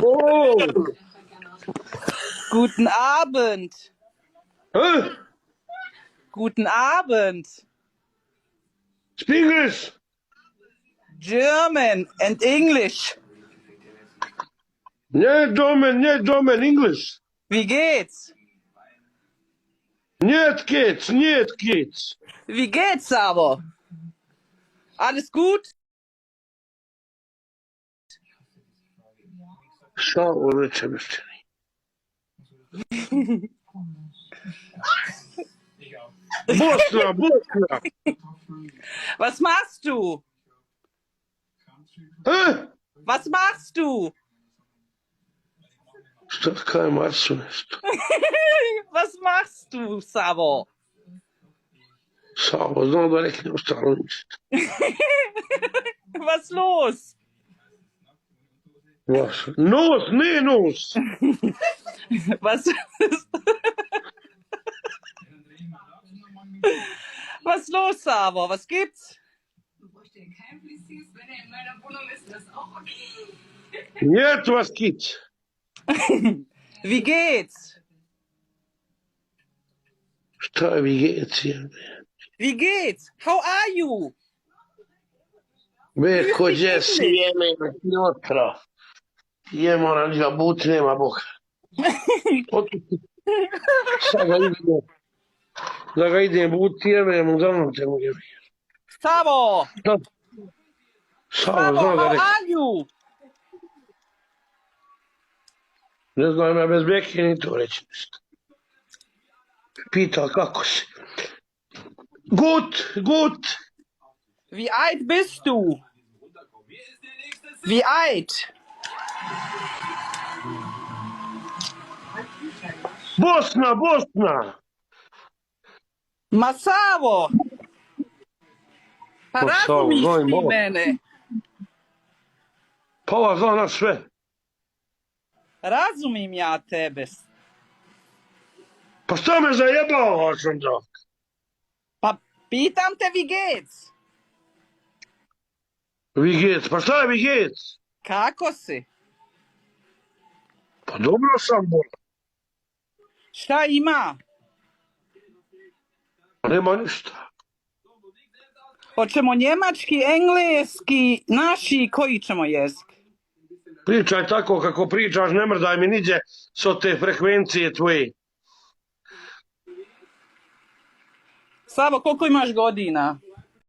Oh! Guten Abend. Huh? Guten Abend. Speak English! German and English. Nie, German, English. Wie geht's? Niet kids. Wie geht's aber? Alles gut? Šta uliče mišćeni? Bosna! Was machst du? Huh? Was machst du? Šta kaj Marsu nešto? Was machst du, Savo? Savo, znam da reknem stalo ništa. Was los? Vaš. Nos, ne nos! Was Was los, Savo? Was gibt's? Niet was kids. Wie geht's? Šta vi geht's hier? Wie geht's? How are you? Be, ko Jesse jeme jutra. Jemo na njega but, nema Boga. Sad ga idemo. Da ga idem but, jemem, uglavnom te mu jemem. Savo! Samo, Savo, znam da how rekam. are you? Ne znam ja bez beke ni to reći nešto. Pita kako si. Gut. Wie alt bist du? Wie alt? Bosna. Ma Savo! Pa Ma Savo, razumiš znam ti malo. mene? Pa ova zna nas sve. Razumim ja tebe. Pa šta me zajebao sam da? Pa pitam te wie geht's? Vigec, pa šta je Vigec? Kako si? Pa dobro sam bola. Šta ima? Pa nema ništa. Hoćemo njemački, engleski, naši, koji ćemo jezik? Pričaj tako kako pričaš, ne mrdaj mi niđe s te frekvencije tvoje. Savo, koliko imaš godina?